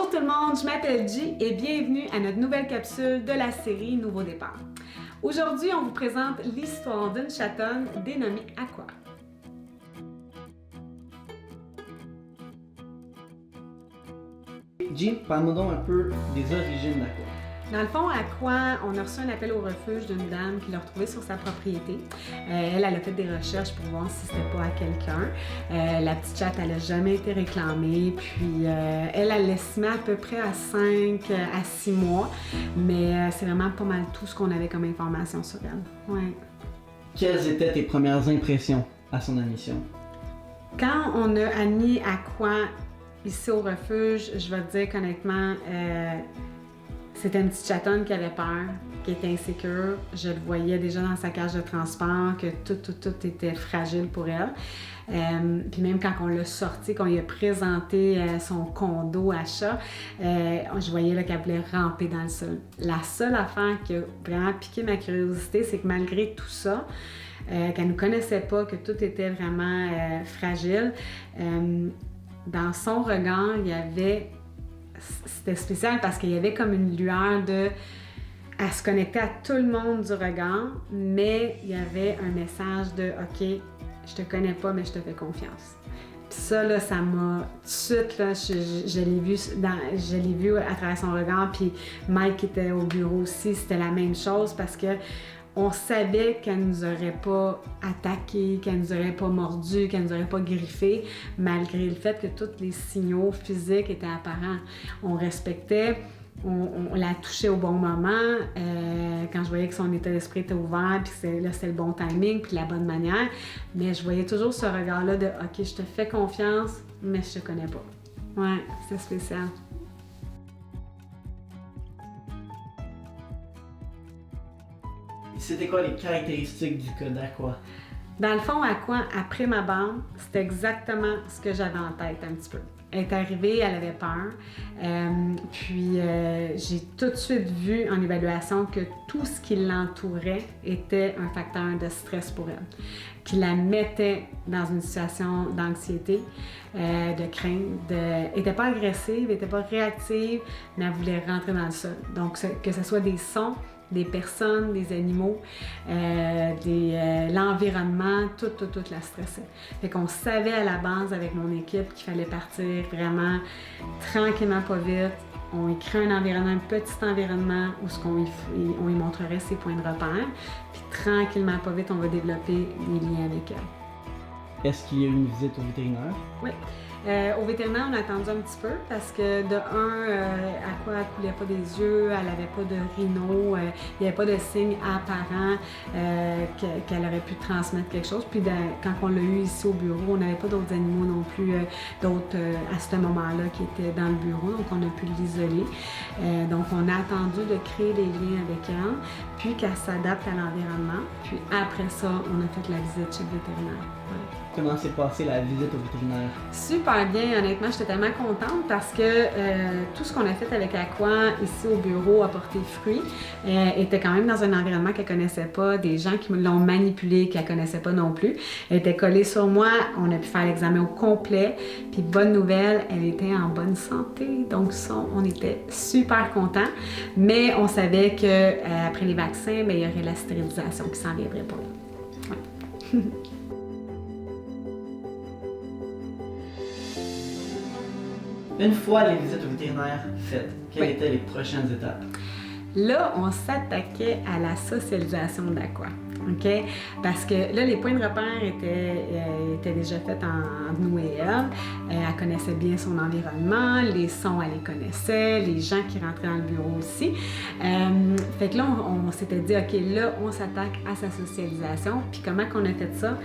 Bonjour tout le monde, je m'appelle J et bienvenue à notre nouvelle capsule de la série Nouveau départ. Aujourd'hui, on vous présente l'histoire d'une chatonne dénommée Aqua. Jim, parle-moi donc un peu des origines d'Aqua. Dans le fond, Aqua, on a reçu un appel au refuge d'une dame qui l'a retrouvée sur sa propriété. Elle a fait des recherches pour voir si c'était pas à quelqu'un. La petite chatte, elle n'a jamais été réclamée. Puis, elle l'estimait à peu près à 5 à 6 mois. Mais c'est vraiment pas mal tout ce qu'on avait comme information sur elle. Ouais. Quelles étaient tes premières impressions à son admission? Quand on a admis Aqua ici au refuge, je vais te dire qu'honnêtement, c'était une petite chatonne qui avait peur, qui était insécure. Je le voyais déjà dans sa cage de transport, que tout était fragile pour elle. Puis même quand on l'a sorti, qu'on lui a présenté son condo à chat, je voyais là, qu'elle voulait ramper dans le sol. La seule affaire qui a vraiment piqué ma curiosité, c'est que malgré tout ça, qu'elle ne nous connaissait pas, que tout était vraiment fragile, dans son regard, il y avait... C'était spécial parce qu'il y avait comme une lueur de... Elle se connectait à tout le monde du regard, mais il y avait un message de « OK, je te connais pas, mais je te fais confiance ». Puis ça, là, ça m'a... Tout de suite, là, je l'ai vu à travers son regard, puis Mike qui était au bureau aussi, c'était la même chose parce que on savait qu'elle nous aurait pas attaqué, qu'elle nous aurait pas mordu, qu'elle nous aurait pas griffé, malgré le fait que tous les signaux physiques étaient apparents. On respectait, on la touchait au bon moment, quand je voyais que son état d'esprit était ouvert, puis là c'était le bon timing, puis la bonne manière, mais je voyais toujours ce regard-là de « OK, je te fais confiance, mais je te connais pas ». Ouais, c'est spécial. C'était quoi les caractéristiques du cas d'Aqua? Dans le fond, Aqua, après ma bande, c'était exactement ce que j'avais en tête un petit peu. Elle est arrivée, elle avait peur. J'ai tout de suite vu en évaluation que tout ce qui l'entourait était un facteur de stress pour elle, qui la mettait dans une situation d'anxiété, de crainte. Elle n'était pas agressive, elle n'était pas réactive, mais elle voulait rentrer dans le sol. Donc, que ce soit des sons, des personnes, des animaux, l'environnement, tout la stressait. Fait qu'on savait à la base avec mon équipe qu'il fallait partir vraiment tranquillement, pas vite. On y crée un environnement, un petit environnement où on y montrerait ses points de repère. Puis tranquillement, pas vite, on va développer des liens avec elle. Est-ce qu'il y a eu une visite au vétérinaire? Oui. Au vétérinaire, on a attendu un petit peu parce que de Aqua elle coulait pas des yeux, elle avait pas de rhino, il n'y avait pas de signe apparent qu'elle aurait pu transmettre quelque chose. Puis quand on l'a eu ici au bureau, on n'avait pas d'autres animaux non plus, à ce moment-là qui étaient dans le bureau, donc on a pu l'isoler. Donc on a attendu de créer des liens avec elle, puis qu'elle s'adapte à l'environnement. Puis après ça, on a fait la visite chez le vétérinaire. Ouais. Comment s'est passée la visite au vétérinaire? Super bien, honnêtement, j'étais tellement contente parce que tout ce qu'on a fait avec Aqua ici au bureau a porté fruit. Elle était quand même dans un environnement qu'elle connaissait pas, des gens qui l'ont manipulée, qu'elle connaissait pas non plus. Elle était collée sur moi, on a pu faire l'examen au complet. Puis bonne nouvelle, elle était en bonne santé. Donc ça, on était super contents. Mais on savait que après les vaccins, il y aurait la stérilisation qui s'en viendrait pour elle. Ouais. Une fois les visites au vétérinaire faites, quelles étaient les prochaines étapes? Là, on s'attaquait à la socialisation d'Aqua. OK? Parce que là, les points de repère étaient déjà faits entre nous et elle. Elle connaissait bien son environnement, les sons, elle les connaissait, les gens qui rentraient dans le bureau aussi. Fait que là, on s'était dit, OK, là, on s'attaque à sa socialisation. Puis comment qu'on a fait ça?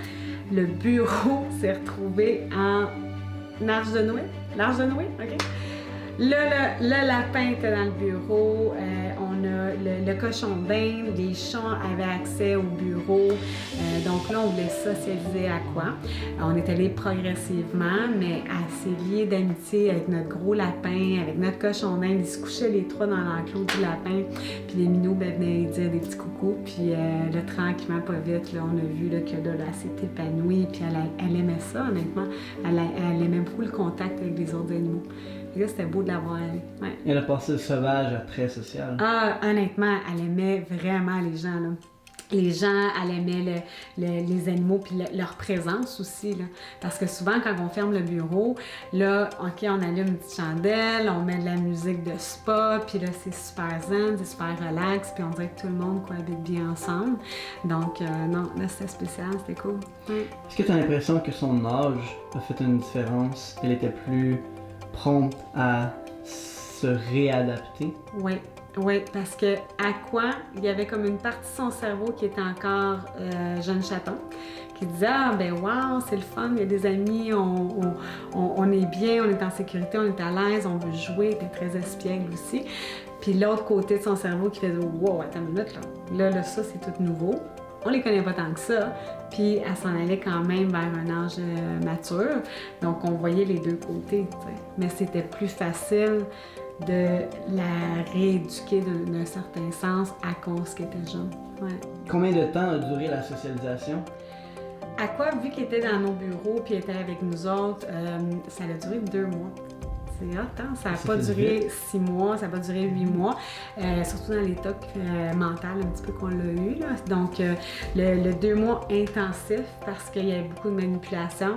Le bureau s'est retrouvé en Arche de Noé? L'Arche de Noé? OK. Le lapin était dans le bureau, on a le cochon d'Inde, les chats avaient accès au bureau, donc là on voulait socialiser à quoi? On est allé progressivement, mais assez liés d'amitié avec notre gros lapin, avec notre cochon d'Inde, ils se couchaient les trois dans l'enclos du lapin, puis les minous venaient dire des petits coucous, puis là tranquillement, pas vite, là, on a vu là, que là, elle s'est épanouie, puis elle aimait ça honnêtement, elle aimait beaucoup le contact avec les autres animaux. Et là, c'était beau de l'avoir. Ouais. Elle a passé de sauvage à très social. Ah, honnêtement, elle aimait vraiment les gens, là. Les gens, elle aimait les animaux puis leur présence aussi, là. Parce que souvent, quand on ferme le bureau, là, OK, on allume une petite chandelle, on met de la musique de spa, puis là, c'est super zen, c'est super relax, puis on dirait que tout le monde cohabite bien ensemble. Donc, non, là, c'était spécial, c'était cool. Est-ce que tu as l'impression que son âge a fait une différence? Elle était plus prompte à se réadapter? Oui. Oui, parce que Aqua, il y avait comme une partie de son cerveau qui était encore jeune chaton, qui disait « Ah, ben wow, c'est le fun, il y a des amis, on est bien, on est en sécurité, on est à l'aise, on veut jouer », il était très espiègle aussi. Puis l'autre côté de son cerveau qui faisait « Wow, attends une minute, là, ça c'est tout nouveau, on les connaît pas tant que ça », puis elle s'en allait quand même vers un âge mature, donc on voyait les deux côtés, t'sais. Mais c'était plus facile de la rééduquer d'un certain sens à cause qu'elle était jeune. Ouais. Combien de temps a duré la socialisation? Aqua, vu qu'elle était dans nos bureaux puis était avec nous autres, ça a duré 2 mois. C'est hot, hein? Ça n'a pas duré 6 mois, ça n'a pas duré 8 mois, surtout dans l'état mental un petit peu qu'on l'a eu, là. Donc, le 2 mois intensif, parce qu'il y avait beaucoup de manipulation,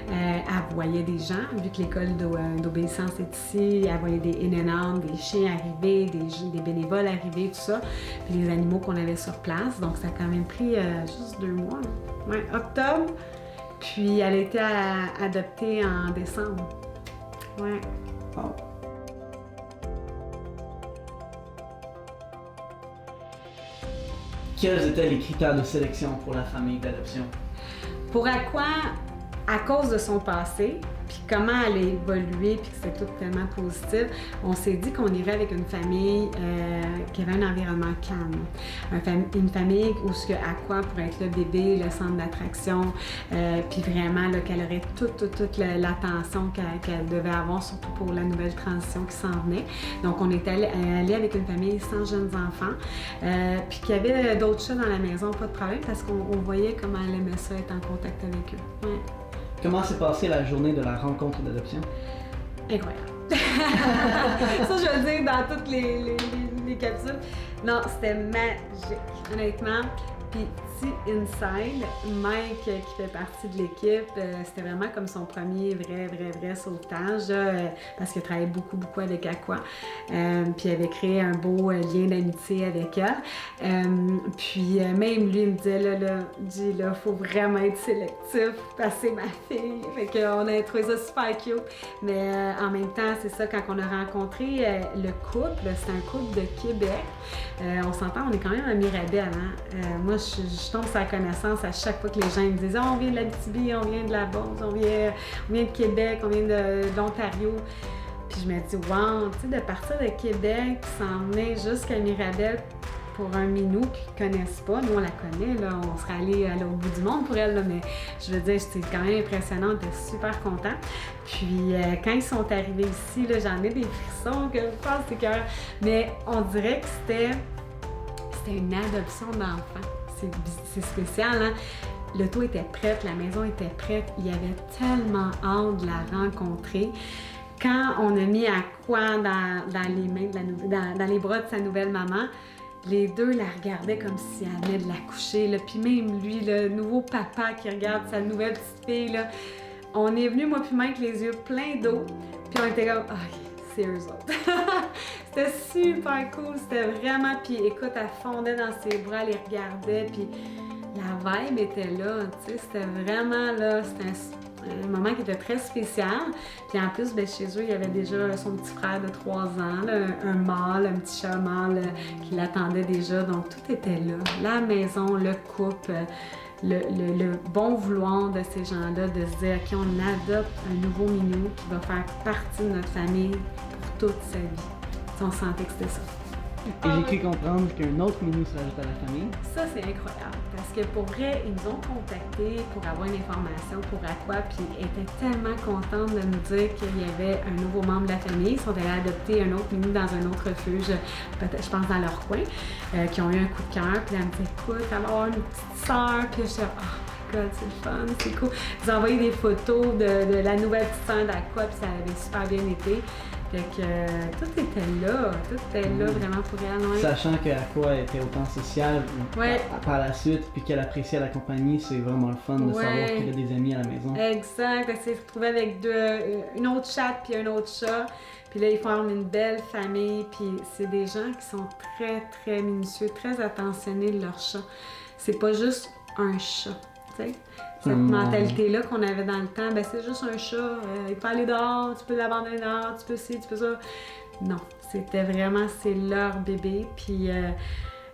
elle voyait des gens, vu que l'école d'obéissance est ici, elle voyait des in and out, des chiens arriver, des bénévoles arriver, tout ça, puis les animaux qu'on avait sur place. Donc, ça a quand même pris juste 2 mois. Ouais, octobre, puis elle a été adoptée en décembre. Ouais. Oh. Quels étaient les critères de sélection pour la famille d'adoption? Pour Aqua, à cause de son passé, puis comment elle a évolué, puis que c'était tout tellement positif, on s'est dit qu'on irait avec une famille qui avait un environnement calme. Une famille où ce que Aqua pourrait être le bébé, le centre d'attraction, puis vraiment qu'elle aurait toute l'attention qu'elle devait avoir, surtout pour la nouvelle transition qui s'en venait. Donc on est allé avec une famille sans jeunes enfants, puis qu'il y avait d'autres chats dans la maison, pas de problème, parce qu'on voyait comment elle aimait ça, être en contact avec eux. Ouais. Comment s'est passée la journée de la rencontre d'adoption? Incroyable. Ça, je veux dire dans toutes les capsules. Non, c'était magique, honnêtement. Puis, petit inside, Mike, qui fait partie de l'équipe, c'était vraiment comme son premier vrai sauvetage, parce qu'il travaillait beaucoup avec Aqua. Puis, il avait créé un beau lien d'amitié avec elle. Puis, même lui, il me disait, là, faut vraiment être sélectif, parce que c'est ma fille. Fait qu'on a trouvé ça super cute. Mais en même temps, c'est ça, quand on a rencontré le couple, c'est un couple de Québec. On s'entend, on est quand même à Mirabel, hein? Moi, je tombe sur la connaissance à chaque fois que les gens me disent « on vient de l'Abitibi, on vient de la Beauce, on vient de Québec, on vient de l'Ontario ». Puis je me dis « wow, tu sais, de partir de Québec, s'en venir jusqu'à Mirabel pour un minou qu'ils ne connaissent pas. Nous, on la connaît, là, on serait allé à l'autre bout du monde pour elle, là, mais je veux dire, c'était quand même impressionnant, on était super contents. Puis quand ils sont arrivés ici, là, j'en ai des frissons que je pense c'est que... Mais on dirait que c'était une adoption d'enfant. C'est spécial, hein? L'auto était prête, la maison était prête, il y avait tellement hâte de la rencontrer. Quand on a mis Aqua dans les mains dans les bras de sa nouvelle maman, les deux la regardaient comme si elle venait de l'accoucher, là. Puis même lui, le nouveau papa qui regarde sa nouvelle petite fille, là, on est venu moi puis Mike les yeux pleins d'eau, puis on était comme « OK, c'est eux autres ». C'était super cool, c'était vraiment, puis écoute, elle fondait dans ses bras, elle les regardait, puis la vibe était là, tu sais, c'était vraiment là, c'était un moment qui était très spécial. Puis en plus, ben, chez eux, il y avait déjà son petit frère de 3 ans, là, un mâle, un petit chat mâle qui l'attendait déjà, donc tout était là. La maison, le couple, le bon vouloir de ces gens-là de se dire, OK, on adopte un nouveau minou qui va faire partie de notre famille pour toute sa vie. On sentait que c'était ça. Et j'ai cru comprendre qu'un autre minou se rajoute à la famille. Ça, c'est incroyable. Parce que pour vrai, ils nous ont contactés pour avoir une information pour Aqua, puis ils étaient tellement contents de nous dire qu'il y avait un nouveau membre de la famille. Ils sont allés adopter un autre minou dans un autre refuge, peut-être, je pense, dans leur coin, qui ont eu un coup de cœur. Puis elle me dit, écoute, elle va avoir une petite sœur. Puis je suis oh my god, c'est le fun, c'est cool. Ils ont envoyé des photos de la nouvelle petite sœur d'Aqua, puis ça avait super bien été. Puis Fait que tout était là vraiment pour elle. Ouais. Sachant que Aqua était autant sociale Ouais. par la suite, puis qu'elle appréciait la compagnie, c'est vraiment le fun de savoir qu'elle a des amis à la maison. Exact. Elle s'est retrouvée avec une autre chatte puis un autre chat. Puis là, ils forment une belle famille. Puis c'est des gens qui sont très, très minutieux, très attentionnés de leur chat. C'est pas juste un chat, tu sais. Cette mentalité-là qu'on avait dans le temps, ben c'est juste un chat. Il peut aller dehors, tu peux l'abandonner dehors, tu peux ci, tu peux ça. Non, c'était vraiment, c'est leur bébé. Puis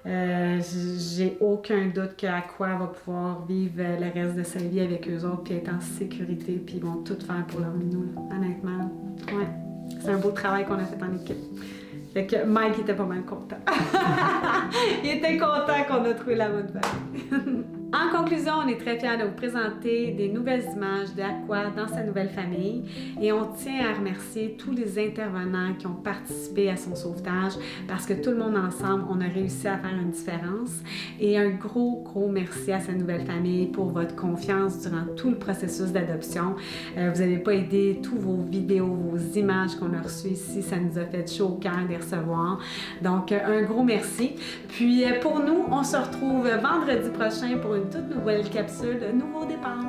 j'ai aucun doute qu'Aqua va pouvoir vivre le reste de sa vie avec eux autres, puis être en sécurité, puis ils vont tout faire pour leur minou, là, honnêtement. Ouais, c'est un beau travail qu'on a fait en équipe. Fait que Mike était pas mal content. Il était content qu'on a trouvé la bonne famille. En conclusion, on est très fiers de vous présenter des nouvelles images d'Aqua dans sa nouvelle famille et on tient à remercier tous les intervenants qui ont participé à son sauvetage parce que tout le monde ensemble, on a réussi à faire une différence. Et un gros merci à sa nouvelle famille pour votre confiance durant tout le processus d'adoption. Vous n'avez pas aidé tous vos vidéos, vos images qu'on a reçues ici, ça nous a fait chaud au cœur de les recevoir. Donc, un gros merci. Puis, pour nous, on se retrouve vendredi prochain pour une toute nouvelle capsule, nouveau départ.